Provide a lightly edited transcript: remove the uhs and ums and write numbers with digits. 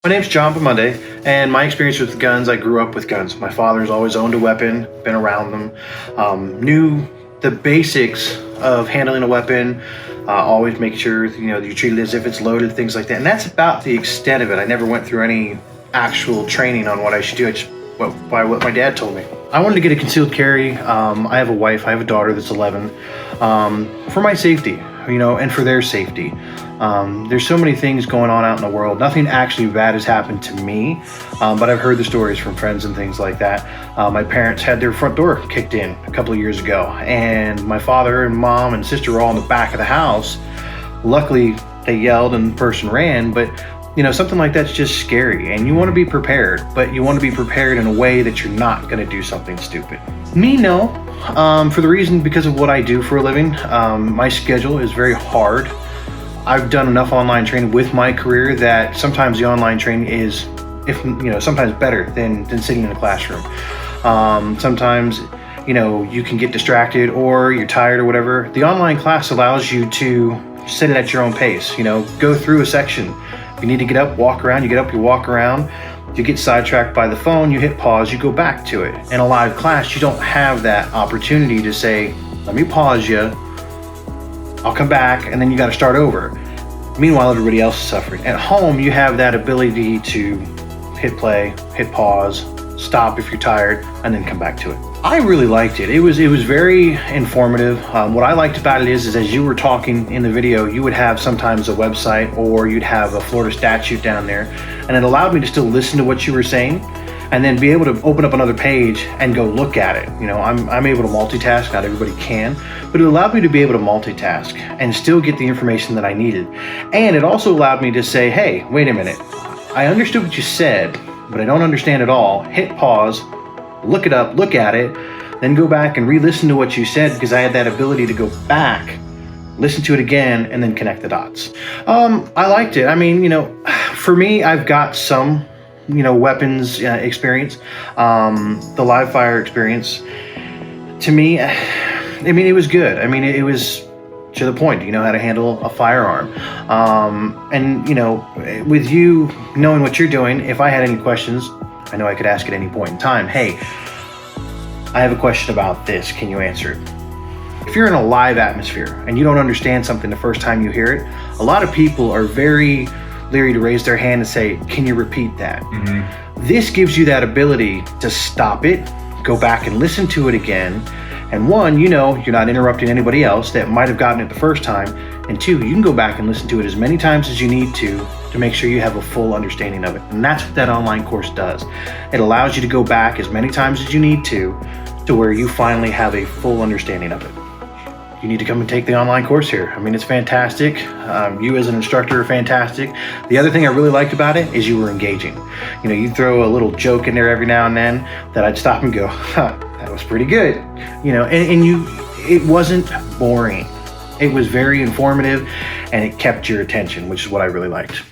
My name's John Fumade, and my experience with guns, I grew up with guns. My father's always owned a weapon, been around them, knew the basics of handling a weapon, always make sure you treat it as if it's loaded, things like that. And that's about the extent of it. I never went through any actual training on what I should do. I just went by what my dad told me. I wanted to get a concealed carry. I have a wife, I have a daughter that's 11, for my safety, and for their safety. There's so many things going on out in the world. Nothing actually bad has happened to me, but I've heard the stories from friends and things like that. My parents had their front door kicked in a couple of years ago, and my father and mom and sister were all in the back of the house. Luckily, they yelled and the person ran, but something like that's just scary, and you want to be prepared, but you want to be prepared in a way that you're not going to do something stupid. Me, no. For the reason, because of what I do for a living, my schedule is very hard. I've done enough online training with my career that sometimes the online training is, sometimes better than sitting in a classroom. Sometimes, you can get distracted or you're tired or whatever. The online class allows you to sit it at your own pace, go through a section. If you need to get up, walk around, you get up, you walk around. If you get sidetracked by the phone, you hit pause, you go back to it. In a live class, you don't have that opportunity to say, let me pause you, I'll come back, and then you got to start over. Meanwhile, everybody else is suffering. At home, you have that ability to hit play, hit pause, stop if you're tired, and then come back to it. I really liked it. It was very informative. What I liked about it is as you were talking in the video, you would have sometimes a website or you'd have a Florida statute down there, and it allowed me to still listen to what you were saying and then be able to open up another page and go look at it. I'm able to multitask, not everybody can, but it allowed me to be able to multitask and still get the information that I needed. And it also allowed me to say, hey, wait a minute, I understood what you said, but I don't understand it all. Hit pause, look it up, look at it, then go back and re-listen to what you said, because I had that ability to go back, listen to it again, and then connect the dots. I liked it. I mean, for me, I've got some weapons experience, the live fire experience. To me, it was good. It was to the point. You know how to handle a firearm. And with you knowing what you're doing, if I had any questions, I know I could ask at any point in time, hey, I have a question about this, can you answer it? If you're in a live atmosphere and you don't understand something the first time you hear it, a lot of people are very leery to raise their hand and say, can you repeat that? Mm-hmm. This gives you that ability to stop it, go back and listen to it again. And one, you're not interrupting anybody else that might have gotten it the first time. And two, you can go back and listen to it as many times as you need to make sure you have a full understanding of it. And that's what that online course does. It allows you to go back as many times as you need to where you finally have a full understanding of it. You need to come and take the online course here. It's fantastic. You as an instructor are fantastic. The other thing I really liked about it is you were engaging. You throw a little joke in there every now and then that I'd stop and go, that was pretty good. It wasn't boring. It was very informative and it kept your attention, which is what I really liked.